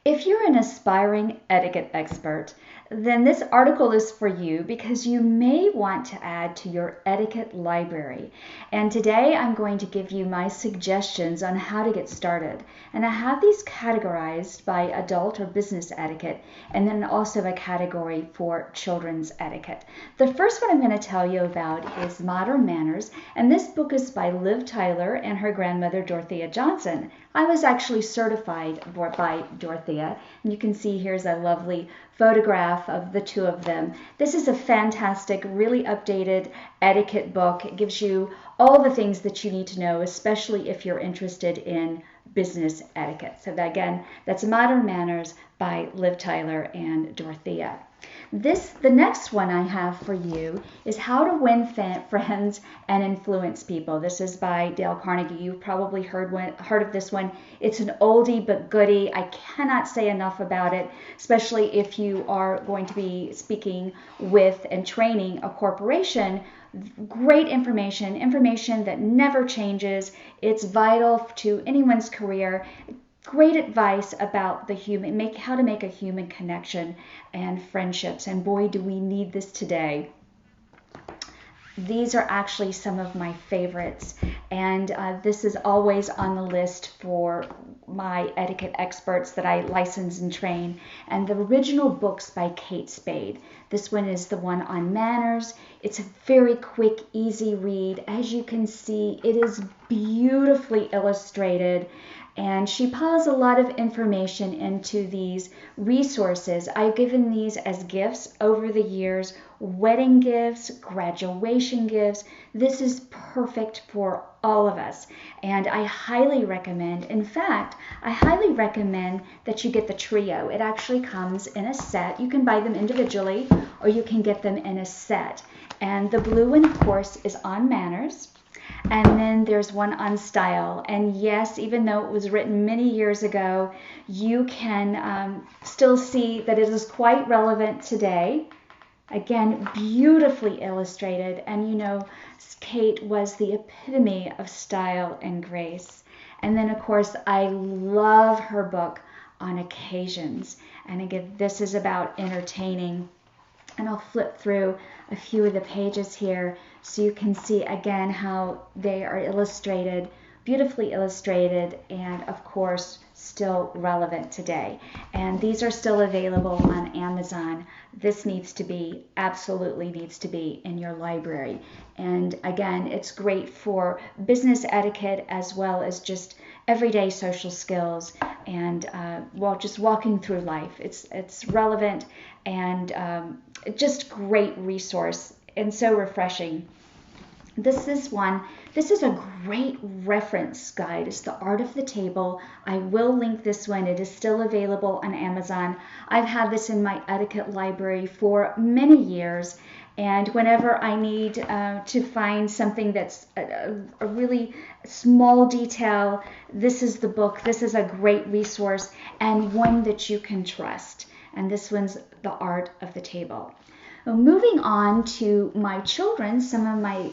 If you're an aspiring etiquette expert, then this article is for you because you may want to add to your etiquette library. And today I'm going to give you my suggestions on how to get started. And I have these categorized by adult or business etiquette, and then also a category for children's etiquette. The first one I'm going to tell you about is Modern Manners, and this book is by Liv Tyler and her grandmother Dorothea Johnson. I was actually certified by Dorothea, and you can see here's a lovely photograph of the two of them. This is a fantastic, really updated etiquette book. It gives you all the things that you need to know, especially if you're interested in business etiquette. So again, that's Modern Manners by Liv Tyler and Dorothea. The next one I have for you is How to Win Friends and Influence People. This is by Dale Carnegie. You've probably heard of this one. It's an oldie but goodie. I cannot say enough about it, especially if you are going to be speaking with and training a corporation. Great information that never changes. It's vital to anyone's career. Great advice about how to make a human connection and friendships. And boy, do we need this today. These are actually some of my favorites, and this is always on the list for my etiquette experts that I license and train. And the original books by Kate Spade. This one is the one on manners. It's a very quick, easy read. As you can see, it is beautifully illustrated, and she piles a lot of information into these resources. I've given these as gifts over the years, wedding gifts, graduation gifts. This is perfect for all of us, and I highly recommend, in fact, I highly recommend that you get the trio. It actually comes in a set. You can buy them individually, or you can get them in a set. And the blue one, of course, is on manners. And then there's one on style. And yes, even though it was written many years ago, you can still see that it is quite relevant today. Again, beautifully illustrated. And you know, Kate was the epitome of style and grace. And then, of course, I love her book on occasions. And again, this is about entertaining. And I'll flip through a few of the pages here so you can see again how they are illustrated, beautifully illustrated, and of course still relevant today. And these are still available on Amazon. This absolutely needs to be in your library. And again, it's great for business etiquette as well as just everyday social skills and just walking through life. It's relevant and just great resource and so refreshing. This is a great reference guide. It's The Art of the Table. I will link this one. It is still available on Amazon. I've had this in my etiquette library for many years, and whenever I need to find something that's a really small detail, this is the book. This is a great resource and one that you can trust. And this one's The Art of the Table. Well, moving on to my children, some of my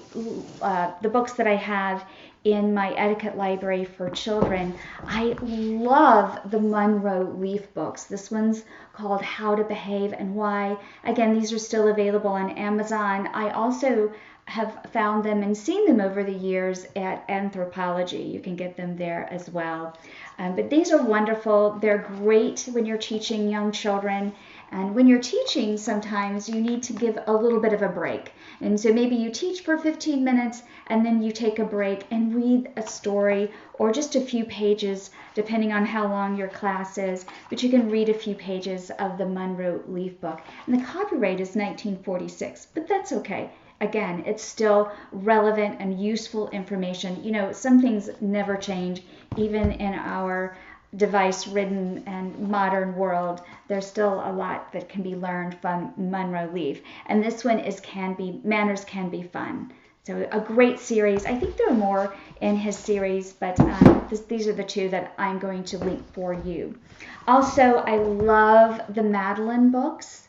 the books that I have in my etiquette library for children. I love the Monroe Leaf books. This one's called How to Behave and Why. Again, these are still available on Amazon. I also have found them and seen them over the years at Anthropology. You can get them there as well. But these are wonderful. They're great when you're teaching young children. And when you're teaching, sometimes you need to give a little bit of a break. And so maybe you teach for 15 minutes and then you take a break and read a story or just a few pages, depending on how long your class is. But you can read a few pages of the Monroe Leaf book. And the copyright is 1946, but that's okay. Again, it's still relevant and useful information. You know, some things never change, even in our device-ridden and modern world. There's still a lot that can be learned from Monroe Leaf. And this one is Manners Can Be Fun. So a great series. I think there are more in his series, but these are the two that I'm going to link for you. Also, I love the Madeline books.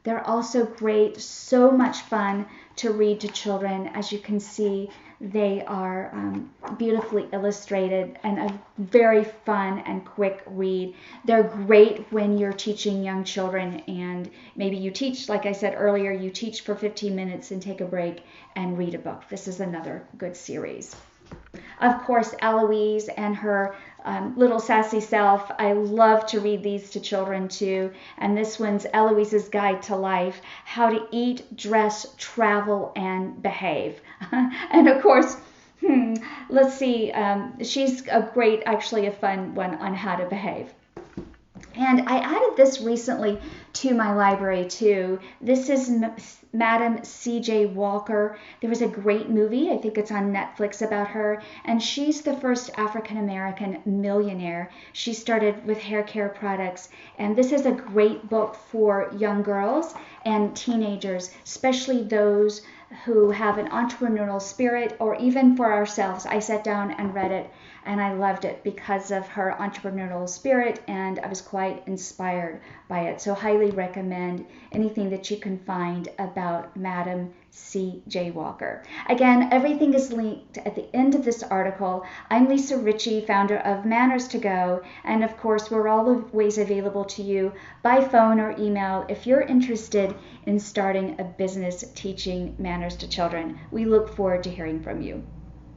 They're also great, so much fun to read to children. As you can see, They are beautifully illustrated and a very fun and quick read. They're great when you're teaching young children and maybe you teach, like I said earlier, you teach for 15 minutes and take a break and read a book. This is another good series. Of course, Eloise and her little sassy self. I love to read these to children too. And this one's Eloise's Guide to Life: How to Eat, Dress, Travel, and Behave. And of course, let's see, she's actually a fun one on how to behave. And I added this recently to my library too. This is Madam C.J. Walker. There was a great movie, I think it's on Netflix, about her, and she's the first African American millionaire. She started with hair care products, and this is a great book for young girls and teenagers, especially those who have an entrepreneurial spirit, or even for ourselves. I sat down and read it, and I loved it because of her entrepreneurial spirit, and I was quite inspired by it. So highly recommend anything that you can find about Madam C.J. Walker. Again, everything is linked at the end of this article. I'm Lisa Ritchie, founder of Manners to Go, and of course we're always available to you by phone or email if you're interested in starting a business teaching manners to children. We look forward to hearing from you.